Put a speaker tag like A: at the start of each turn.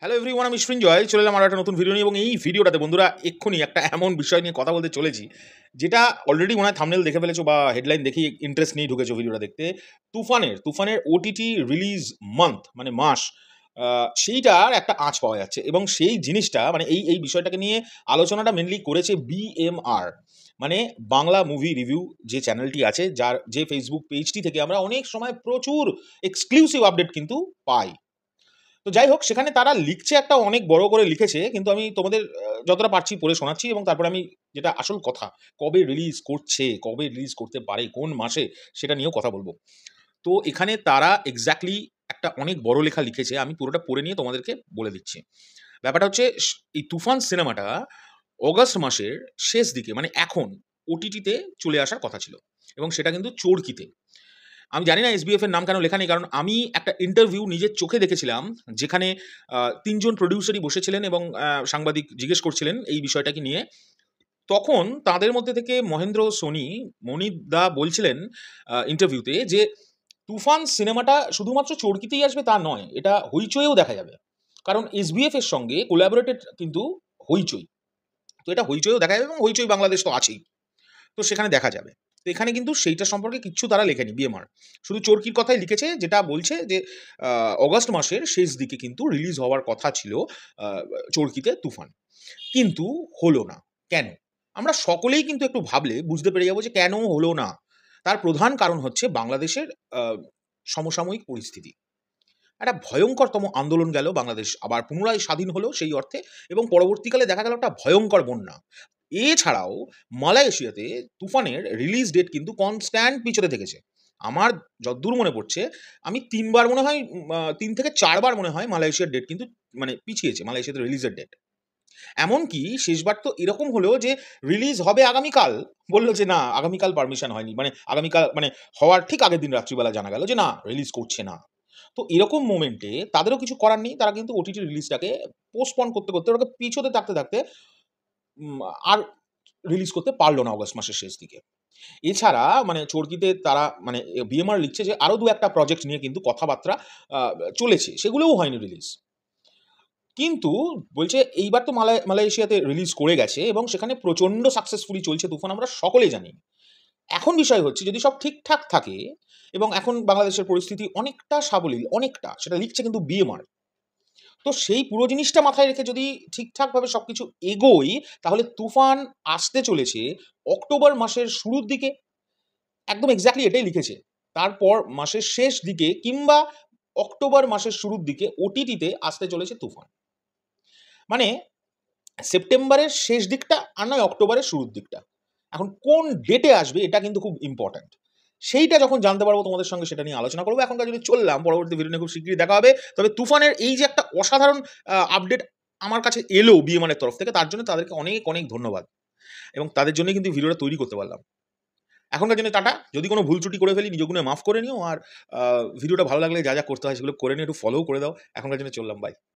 A: Hello everyone, আমি সৃঞ্জয় চলে এলাম আর একটা নতুন ভিডিও নিয়ে। এবং এই ভিডিওটাতে বন্ধুরা এক্ষুনি একটা এমন বিষয় নিয়ে কথা বলতে চলেছি, যেটা অলরেডি মনে হয় থাম্বনেল দেখে ফেলেছো বা হেডলাইন দেখেই ইন্টারেস্ট নিয়ে ঢুকেছো ভিডিওটা দেখতে। তুফানের ওটিটি রিলিজ মান্থ মানে মাস, সেইটার একটা আঁচ পাওয়া যাচ্ছে। এবং সেই জিনিসটা মানে এই বিষয়টাকে নিয়ে আলোচনাটা মেনলি করেছে বিএমআর, মানে বাংলা মুভি রিভিউ যে চ্যানেলটি আছে, যার যে ফেসবুক পেজটি থেকে আমরা অনেক সময় প্রচুর এক্সক্লুসিভ আপডেট কিন্তু পাই। তো যাই হোক, সেখানে তারা লিখছে, একটা অনেক বড় করে লিখেছে, কিন্তু আমি তোমাদের যতটা পারছি পড়ে শোনাচ্ছি। এবং তারপরে আমি যেটা আসল কথা, কবে রিলিজ করছে, কবে রিলিজ করতে পারে, কোন মাসে, সেটা নিয়েও কথা বলবো। তো এখানে তারা এক্স্যাক্টলি একটা অনেক বড় লেখা লিখেছে, আমি পুরোটা পড়ে নিয়ে তোমাদেরকে বলে দিচ্ছি। ব্যাপারটা হচ্ছে, এই তুফান সিনেমাটা অগাস্ট মাসের শেষ দিকে, মানে এখন ওটিটিতে চলে আসার কথা ছিল, এবং সেটা কিন্তু চরকিতে। আমি জানি না এসবিএফ এর নাম কেন লেখা নেই, কারণ আমি একটা ইন্টারভিউ নিজের চোখে দেখেছিলাম, যেখানে ৩ জন প্রোডিউসারই বসেছিলেন এবং সাংবাদিক জিজ্ঞেস করছিলেন এই বিষয়টাকে নিয়ে। তখন তাদের মধ্যে থেকে মহেন্দ্র সোনি, মনিব দা বলছিলেন ইন্টারভিউতে যে, তুফান সিনেমাটা শুধুমাত্র চরকিতেই আসবে তা নয়, এটা হইচইয়েও দেখা যাবে। কারণ এসবিএফ এর সঙ্গে কোলাবোরেটেড কিন্তু হইচই। তো এটা হইচইয়েও দেখা যাবে, এবং হইচই বাংলাদেশ তো আছেই। তো সেখানে দেখা যাবে। তো এখানে কিন্তু সেইটা সম্পর্কে কিচ্ছু তারা লেখেনি বিএমআর। শুধু চরকির কথাই লিখেছে, যেটা বলছে যে অগাস্ট মাসের শেষ দিকে কিন্তু রিলিজ হওয়ার কথা ছিল আ চরকিতে তুফান। কিন্তু হলো না। কেন? আমরা সকলেই কিন্তু একটু ভাবলে বুঝতে পেরে যাবো যে কেন হলো না। তার প্রধান কারণ হচ্ছে বাংলাদেশের আ সমসাময়িক পরিস্থিতি। একটা ভয়ঙ্করতম আন্দোলন গেল, বাংলাদেশ আবার পুনরায় স্বাধীন হলো সেই অর্থে, এবং পরবর্তীকালে দেখা গেল একটা ভয়ঙ্কর বন্যা। এছাড়াও মালয়েশিয়াতে তুফানের রিলিজ ডেট কিন্তু কনস্ট্যান্ট পিছনে থেকেছে। আমার যদ্দূর মনে পড়ছে, আমি ৩ বার মনে হয় ৩ থেকে ৪ বার মনে হয় মালয়েশিয়ার ডেট কিন্তু মানে পিছিয়েছে, মালয়েশিয়াতে রিলিজের ডেট। এমনকি শেষবার তো এরকম হলো যে রিলিজ হবে আগামীকাল, বলল যে না, আগামীকাল পারমিশন হয়নি। মানে আগামীকাল মানে হওয়ার ঠিক আগের দিন রাত্রিবেলা জানা গেল যে না, রিলিজ করছে না। তো এরকম মোমেন্টে তাদেরও কিছু করার নেই। তারা কিন্তু ওটিটি রিলিজটাকে পোস্টপন করতে, ওটাকে পিছোতে থাকতে উম আর রিলিজ করতে পারল না অগাস্ট মাসের শেষ দিকে। এছাড়া মানে চরকিতে তারা মানে বিএমআর লিখছে যে আরো ২-১ টা প্রজেক্ট নিয়ে কিন্তু কথাবার্তা আ চলেছে। সেগুলোও হয়নি রিলিজ। কিন্তু বলছে এইবার তো মালয়েশিয়াতে রিলিজ করে গেছে, এবং সেখানে প্রচণ্ড সাকসেসফুলি চলছে তুফান, আমরা সকলেই জানি। এখন বিষয় হচ্ছে, যদি সব ঠিকঠাক থাকে এবং এখন বাংলাদেশের পরিস্থিতি অনেকটা সাবলীল, অনেকটা, সেটা লিখছে কিন্তু বিএমআর। তো সেই পুরো জিনিসটা মাথায় রেখে যদি ঠিকঠাকভাবে সবকিছু এগোই, তাহলে তুফান আসতে চলেছে অক্টোবর মাসের শুরুর দিকে। একদম এক্সাক্টলি এটাই লিখেছে। তারপর মাসের শেষ দিকে কিংবা অক্টোবর মাসের শুরুর দিকে ওটিটিতে আসতে চলেছে তুফান। মানে সেপ্টেম্বরের শেষ দিকটা আর নয় অক্টোবরের শুরুর দিকটা। এখন কোন ডেটে আসবে এটা কিন্তু খুব ইম্পোর্টেন্ট। সেইটা যখন জানতে পারবো তোমাদের সঙ্গে সেটা নিয়ে আলোচনা করব। এখনকার জন্য চললাম, পরবর্তী ভিডিও নিয়ে খুব শিগগিরই দেখা হবে। তবে তুফানের এই যে একটা অসাধারণ আপডেট আমার কাছে এলো বিএমআর এর তরফ থেকে, তার জন্য তাদেরকে অনেক ধন্যবাদ। এবং তাদের জন্যই কিন্তু ভিডিওটা তৈরি করতে পারলাম। এখনকার জন্য টাটা। যদি কোনো ভুল ত্রুটি করে ফেলি নিজ গুণে মাফ করে নিও। আর ভিডিওটা ভালো লাগলে যা করতে হয় সেগুলো করে নিও, একটু ফলোও করে দাও। এখনকার জন্য চললাম, বাই।